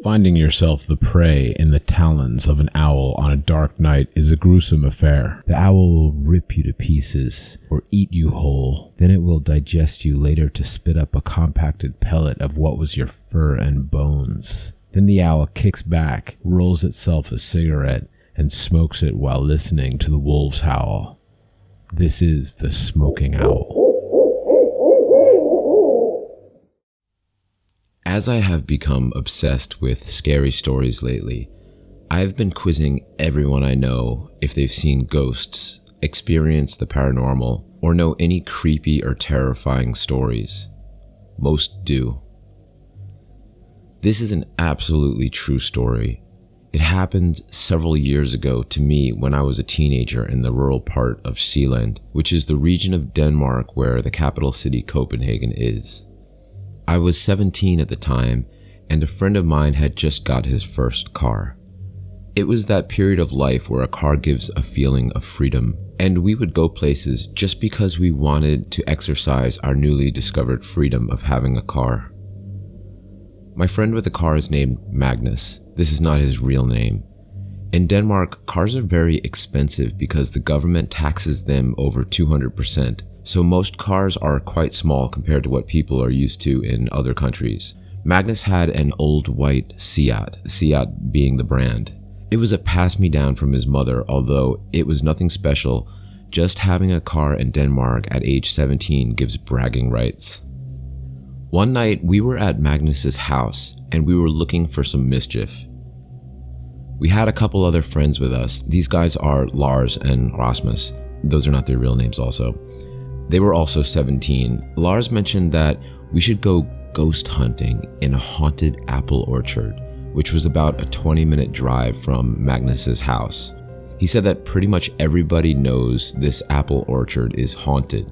Finding yourself the prey in the talons of an owl on a dark night is a gruesome affair. The owl will rip you to pieces or eat you whole. Then it will digest you later to spit up a compacted pellet of what was your fur and bones. Then the owl kicks back, rolls itself a cigarette, and smokes it while listening to the wolves howl. This is the smoking owl. As I have become obsessed with scary stories lately, I've been quizzing everyone I know if they've seen ghosts, experienced the paranormal, or know any creepy or terrifying stories. Most do. This is an absolutely true story. It happened several years ago to me when I was a teenager in the rural part of Sealand, which is the region of Denmark where the capital city Copenhagen is. I was 17 at the time, and a friend of mine had just got his first car. It was that period of life where a car gives a feeling of freedom, and we would go places just because we wanted to exercise our newly discovered freedom of having a car. My friend with the car is named Magnus. This is not his real name. In Denmark, cars are very expensive because the government taxes them over 200%. So most cars are quite small compared to what people are used to in other countries. Magnus had an old white Seat being the brand. It was a pass-me-down from his mother, although it was nothing special. Just having a car in Denmark at age 17 gives bragging rights. One night, we were at Magnus's house, and we were looking for some mischief. We had a couple other friends with us. These guys are Lars and Rasmus. Those are not their real names also. They were also 17. Lars mentioned that we should go ghost hunting in a haunted apple orchard, which was about a 20-minute drive from Magnus's house. He said that pretty much everybody knows this apple orchard is haunted.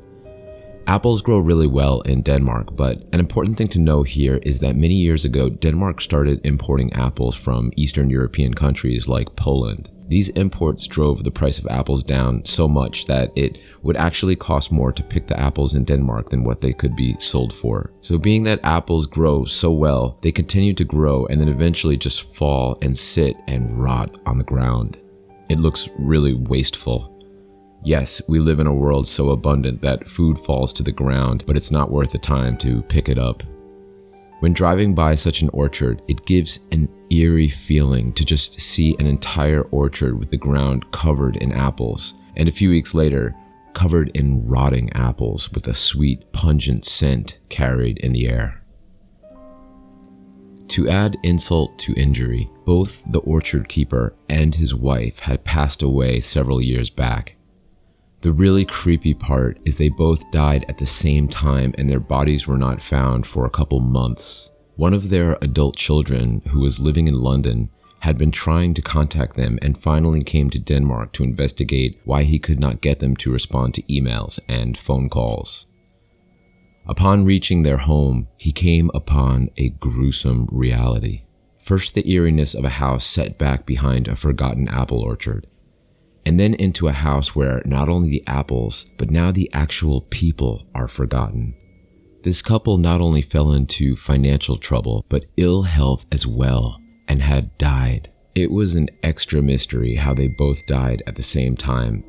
Apples grow really well in Denmark, but an important thing to know here is that many years ago, Denmark started importing apples from Eastern European countries like Poland. These imports drove the price of apples down so much that it would actually cost more to pick the apples in Denmark than what they could be sold for. So being that apples grow so well, they continue to grow and then eventually just fall and sit and rot on the ground. It looks really wasteful. Yes, we live in a world so abundant that food falls to the ground, but it's not worth the time to pick it up. When driving by such an orchard, it gives an eerie feeling to just see an entire orchard with the ground covered in apples, and a few weeks later, covered in rotting apples with a sweet, pungent scent carried in the air. To add insult to injury, both the orchard keeper and his wife had passed away several years back. The really creepy part is they both died at the same time and their bodies were not found for a couple months. One of their adult children, who was living in London, had been trying to contact them and finally came to Denmark to investigate why he could not get them to respond to emails and phone calls. Upon reaching their home, he came upon a gruesome reality. First, the eeriness of a house set back behind a forgotten apple orchard, and then into a house where not only the apples, but now the actual people are forgotten. This couple not only fell into financial trouble, but ill health as well, and had died. It was an extra mystery how they both died at the same time,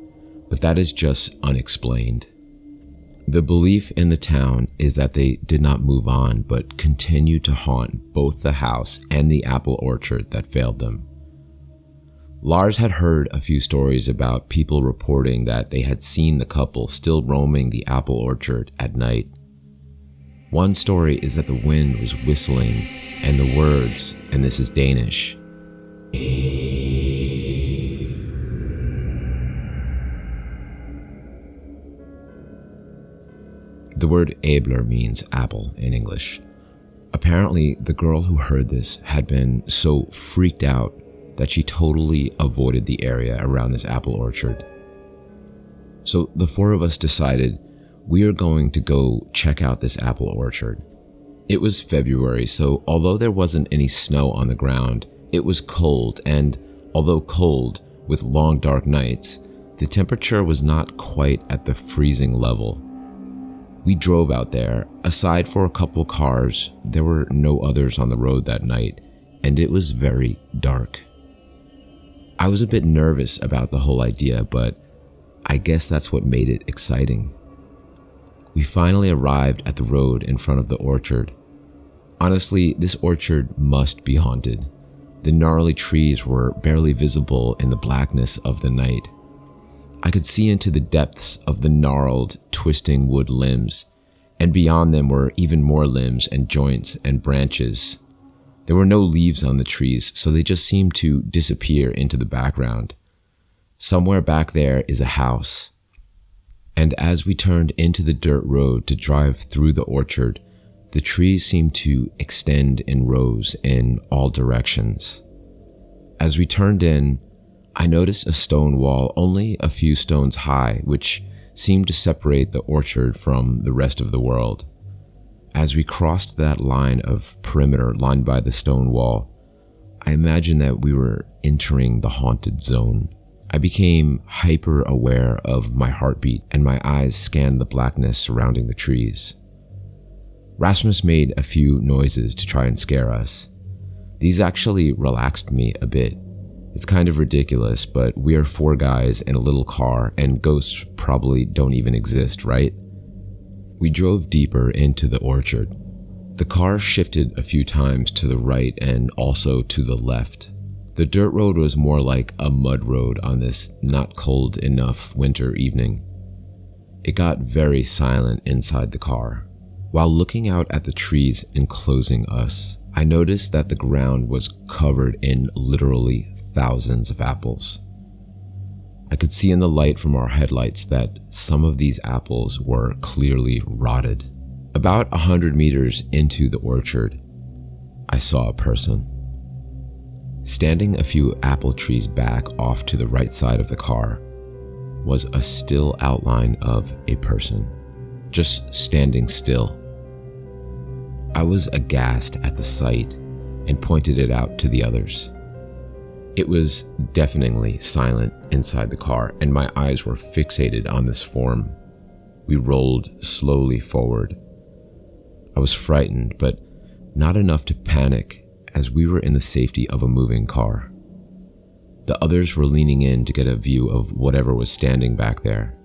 but that is just unexplained. The belief in the town is that they did not move on, but continued to haunt both the house and the apple orchard that failed them. Lars had heard a few stories about people reporting that they had seen the couple still roaming the apple orchard at night. One story is that the wind was whistling and the words, and this is Danish, the word æbler means apple in English. Apparently, the girl who heard this had been so freaked out that she totally avoided the area around this apple orchard. So the four of us decided we are going to go check out this apple orchard. It was February, so although there wasn't any snow on the ground, it was cold, and although cold, with long dark nights, the temperature was not quite at the freezing level. We drove out there. Aside for a couple cars, there were no others on the road that night, and it was very dark. I was a bit nervous about the whole idea, but I guess that's what made it exciting. We finally arrived at the road in front of the orchard. Honestly, this orchard must be haunted. The gnarly trees were barely visible in the blackness of the night. I could see into the depths of the gnarled, twisting wood limbs, and beyond them were even more limbs and joints and branches. There were no leaves on the trees, so they just seemed to disappear into the background. Somewhere back there is a house. And as we turned into the dirt road to drive through the orchard, the trees seemed to extend in rows in all directions. As we turned in, I noticed a stone wall only a few stones high, which seemed to separate the orchard from the rest of the world. As we crossed that line of perimeter lined by the stone wall, I imagined that we were entering the haunted zone. I became hyper aware of my heartbeat, and my eyes scanned the blackness surrounding the trees. Rasmus made a few noises to try and scare us. These actually relaxed me a bit. It's kind of ridiculous, but we are 4 guys in a little car, and ghosts probably don't even exist, right? We drove deeper into the orchard. The car shifted a few times to the right and also to the left. The dirt road was more like a mud road on this not cold enough winter evening. It got very silent inside the car. While looking out at the trees enclosing us, I noticed that the ground was covered in literally thousands of apples. I could see in the light from our headlights that some of these apples were clearly rotted. About 100 meters into the orchard, I saw a person. Standing a few apple trees back off to the right side of the car was a still outline of a person, just standing still. I was aghast at the sight and pointed it out to the others. It was deafeningly silent inside the car, and my eyes were fixated on this form. We rolled slowly forward. I was frightened, but not enough to panic, as we were in the safety of a moving car. The others were leaning in to get a view of whatever was standing back there.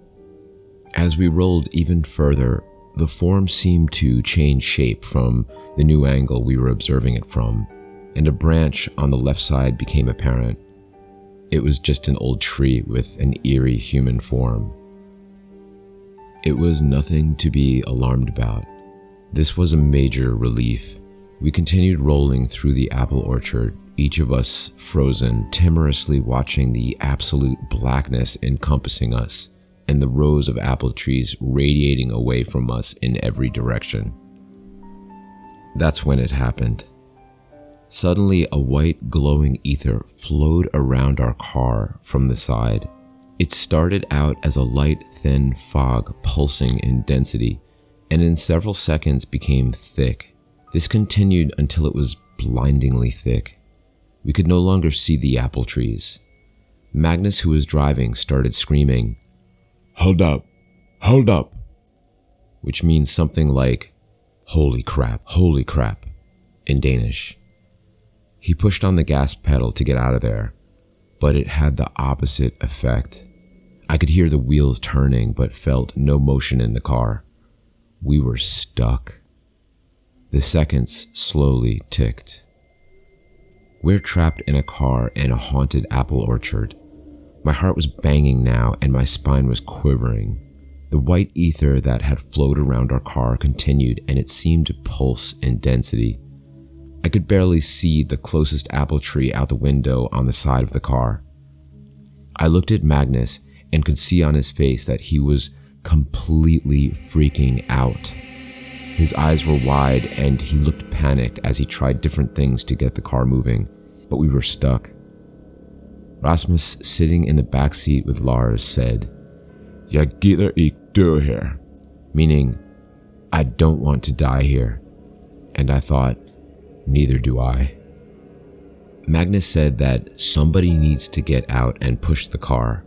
As we rolled even further, the form seemed to change shape from the new angle we were observing it from, and a branch on the left side became apparent. It was just an old tree with an eerie human form. It was nothing to be alarmed about. This was a major relief. We continued rolling through the apple orchard, each of us frozen, timorously watching the absolute blackness encompassing us and the rows of apple trees radiating away from us in every direction. That's when it happened. Suddenly, a white glowing ether flowed around our car from the side. It started out as a light, thin fog pulsing in density, and in several seconds became thick. This continued until it was blindingly thick. We could no longer see the apple trees. Magnus, who was driving, started screaming, "Hold up! Hold up!" which means something like, holy crap, in Danish. He pushed on the gas pedal to get out of there, but it had the opposite effect. I could hear the wheels turning, but felt no motion in the car. We were stuck. The seconds slowly ticked. We're trapped in a car in a haunted apple orchard. My heart was banging now, and my spine was quivering. The white ether that had flowed around our car continued, and it seemed to pulse in density. I could barely see the closest apple tree out the window on the side of the car. I looked at Magnus and could see on his face that he was completely freaking out. His eyes were wide and he looked panicked as he tried different things to get the car moving, but we were stuck. Rasmus, sitting in the back seat with Lars, said, "Jeg gider ikke dø her," meaning, I don't want to die here. And I thought, neither do I. Magnus said that somebody needs to get out and push the car.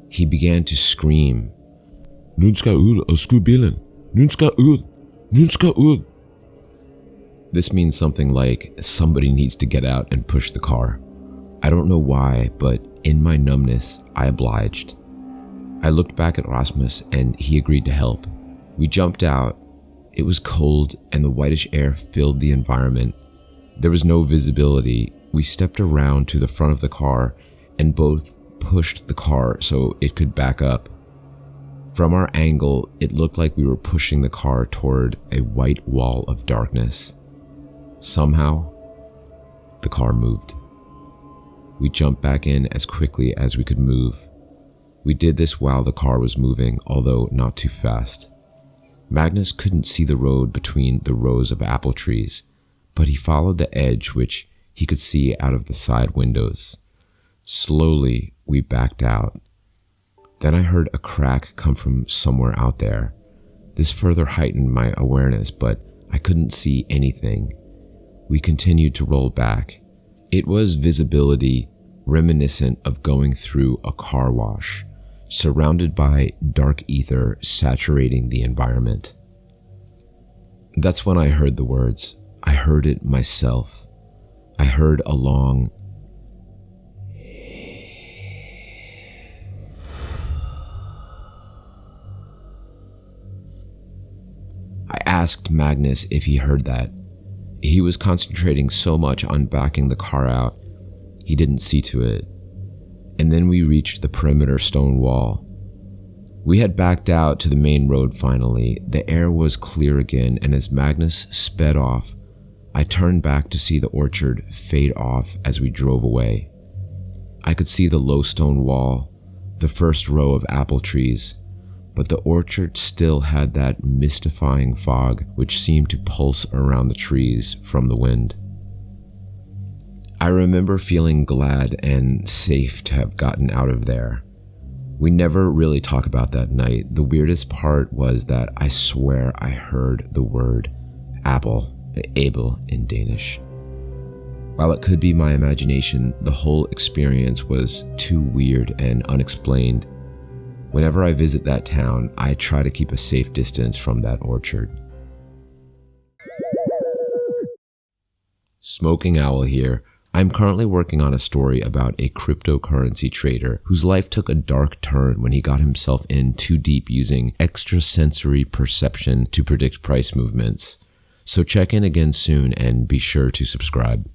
He began to scream, "Nun skal ud og skyde bilen! Nun skal ud! Nun skal ud!" This means something like somebody needs to get out and push the car. I don't know why, but in my numbness, I obliged. I looked back at Rasmus and he agreed to help. We jumped out. It was cold and the whitish air filled the environment. There was no visibility. We stepped around to the front of the car and both pushed the car so it could back up. From our angle, it looked like we were pushing the car toward a white wall of darkness. Somehow, the car moved. We jumped back in as quickly as we could move. We did this while the car was moving, although not too fast. Magnus couldn't see the road between the rows of apple trees, but he followed the edge which he could see out of the side windows. Slowly, we backed out. Then I heard a crack come from somewhere out there. This further heightened my awareness, but I couldn't see anything. We continued to roll back. It was visibility reminiscent of going through a car wash, surrounded by dark ether saturating the environment. That's when I heard the words. I heard it myself. I heard a long I asked Magnus if he heard that. He was concentrating so much on backing the car out, he didn't see to it. And then we reached the perimeter stone wall. We had backed out to the main road finally. The air was clear again, and as Magnus sped off, I turned back to see the orchard fade off as we drove away. I could see the low stone wall, the first row of apple trees, but the orchard still had that mystifying fog which seemed to pulse around the trees from the wind. I remember feeling glad and safe to have gotten out of there. We never really talk about that night. The weirdest part was that I swear I heard the word apple, Abel in Danish. While it could be my imagination, the whole experience was too weird and unexplained. Whenever I visit that town, I try to keep a safe distance from that orchard. Smoking Owl here. I'm currently working on a story about a cryptocurrency trader whose life took a dark turn when he got himself in too deep using extrasensory perception to predict price movements. So check in again soon and be sure to subscribe.